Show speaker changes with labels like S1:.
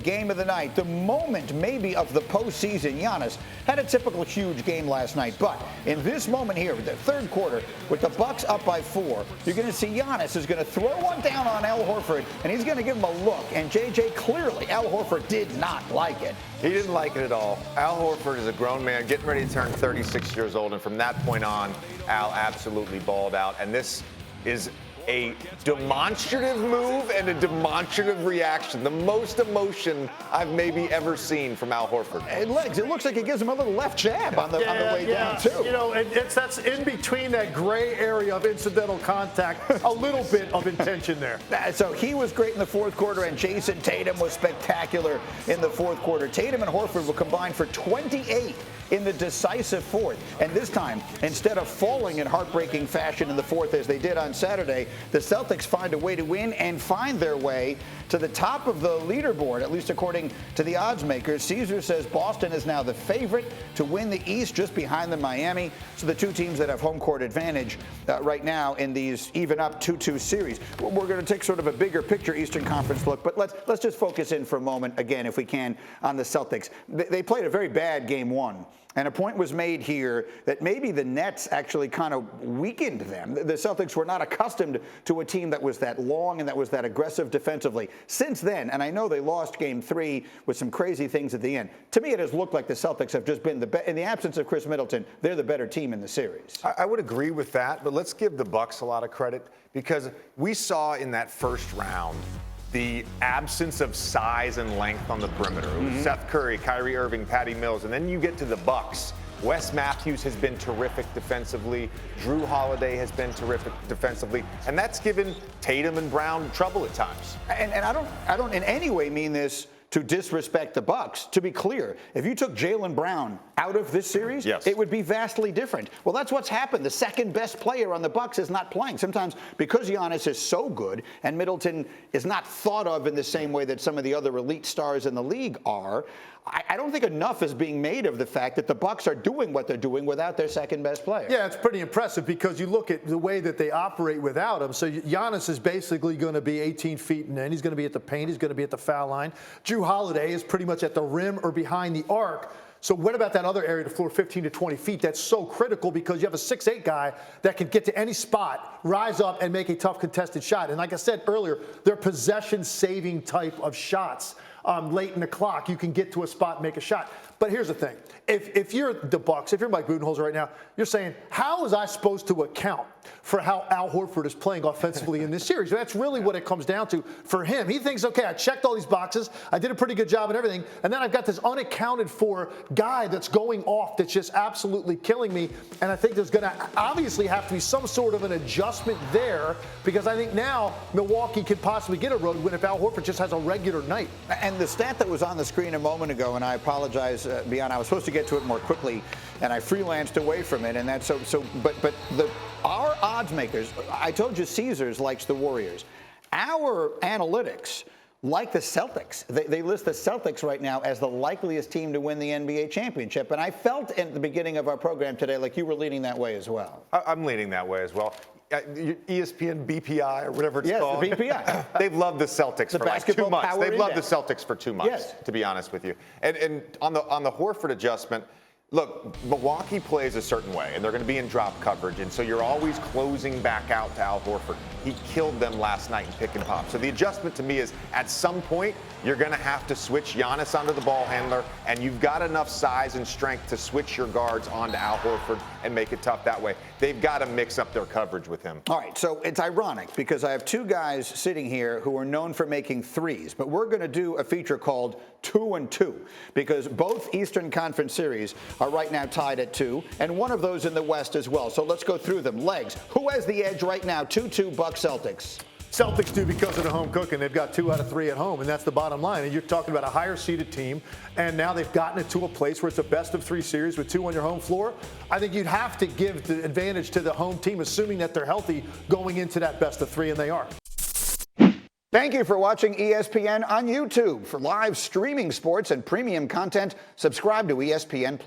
S1: Game of the night, the moment maybe of the postseason. Giannis had a typical huge game last night, but in this moment here, the third quarter, with the Bucks up by 4, you're going to see Giannis is going to throw one down on Al Horford, and he's going to give him a look. And JJ, clearly, Al Horford did not like it.
S2: He didn't like it at all. Al Horford is a grown man getting ready to turn 36 years old, and from that point on, Al absolutely balled out. And this is a demonstrative move and a demonstrative reaction. The most emotion I've maybe ever seen from Al Horford.
S1: And legs, it looks like it gives him a little left jab on the way down, too.
S3: You know, that's in between that gray area of incidental contact, a little bit of intention there.
S1: So he was great in the fourth quarter, and Jason Tatum was spectacular in the fourth quarter. Tatum and Horford will combine for 28 in the decisive fourth. And this time, instead of falling in heartbreaking fashion in the fourth as they did on Saturday, the Celtics find a way to win and find their way to the top of the leaderboard, at least according to the odds makers. Caesar says Boston is now the favorite to win the East, just behind them Miami. So the two teams that have home court advantage right now in these even up 2-2 series. We're going to take sort of a bigger picture Eastern Conference look, but let's just focus in for a moment again, if we can, on the Celtics. They played a very bad game one. And a point was made here that maybe the Nets actually kind of weakened them. The Celtics were not accustomed to a team that was that long and that was that aggressive defensively. Since then, and I know they lost game 3 with some crazy things at the end, to me it has looked like the Celtics have just been in the absence of Chris Middleton, they're the better team in the series.
S2: I would agree with that, but let's give the Bucks a lot of credit because we saw in that first round the absence of size and length on the perimeter. It was Seth Curry, Kyrie Irving, Patty Mills, and then you get to the Bucks. Wes Matthews has been terrific defensively. Drew Holiday has been terrific defensively, and that's given Tatum and Brown trouble at times.
S1: And I don't in any way mean this to disrespect the Bucks. To be clear, if you took Jaylen Brown out of this series, it would be vastly different. Well, that's what's happened. The second best player on the Bucks is not playing. Sometimes because Giannis is so good and Middleton is not thought of in the same way that some of the other elite stars in the league are, I don't think enough is being made of the fact that the Bucks are doing what they're doing without their second best player.
S3: Yeah, it's pretty impressive because you look at the way that they operate without him. So Giannis is basically going to be 18 feet and then he's going to be at the paint, he's going to be at the foul line. Drew Holiday is pretty much at the rim or behind the arc. So what about that other area of the floor, 15 to 20 feet? That's so critical because you have a 6'8" guy that can get to any spot, rise up, and make a tough contested shot. And like I said earlier, they're possession-saving type of shots. Late in the clock, you can get to a spot and make a shot. But here's the thing. If you're the Bucks, if you're Mike Budenholzer right now, you're saying, how was I supposed to account for how Al Horford is playing offensively in this series? That's really what it comes down to for him. He thinks, okay, I checked all these boxes. I did a pretty good job and everything. And then I've got this unaccounted for guy that's going off that's just absolutely killing me. And I think there's going to obviously have to be some sort of an adjustment there because I think now Milwaukee could possibly get a road win if Al Horford just has a regular night.
S1: And the stat that was on the screen a moment ago, and I apologize, Beyond, I was supposed to get to it more quickly, and I freelanced away from it, and that's but our odds makers, I told you Caesars likes the Warriors. Our analytics like the Celtics. They list the Celtics right now as the likeliest team to win the NBA championship, and I felt at the beginning of our program today like you were leaning that way as well.
S2: I'm leaning that way as well. ESPN BPI or whatever it's called.
S1: Yes, the BPI.
S2: They've loved the Celtics for like 2 months. They've loved the Celtics for 2 months, to be honest with you. And on the Horford adjustment, look, Milwaukee plays a certain way, and they're going to be in drop coverage, and so you're always closing back out to Al Horford. He killed them last night in pick and pop. So the adjustment to me is at some point, you're going to have to switch Giannis onto the ball handler, and you've got enough size and strength to switch your guards onto Al Horford and make it tough that way. They've got to mix up their coverage with him.
S1: All right, so it's ironic because I have two guys sitting here who are known for making threes, but we're going to do a feature called 2 and 2 because both Eastern Conference series are right now tied at 2, and one of those in the West as well. So let's go through them. Legs, who has the edge right now? 2-2 Bucks Celtics.
S3: Celtics do because of the home cooking. They've got 2 out of 3 at home, and that's the bottom line. And you're talking about a higher-seeded team, and now they've gotten it to a place where it's a best-of-3 series with 2 on your home floor. I think you'd have to give the advantage to the home team, assuming that they're healthy going into that best-of-3, and they are.
S1: Thank you for watching ESPN on YouTube. For live streaming sports and premium content, subscribe to ESPN+.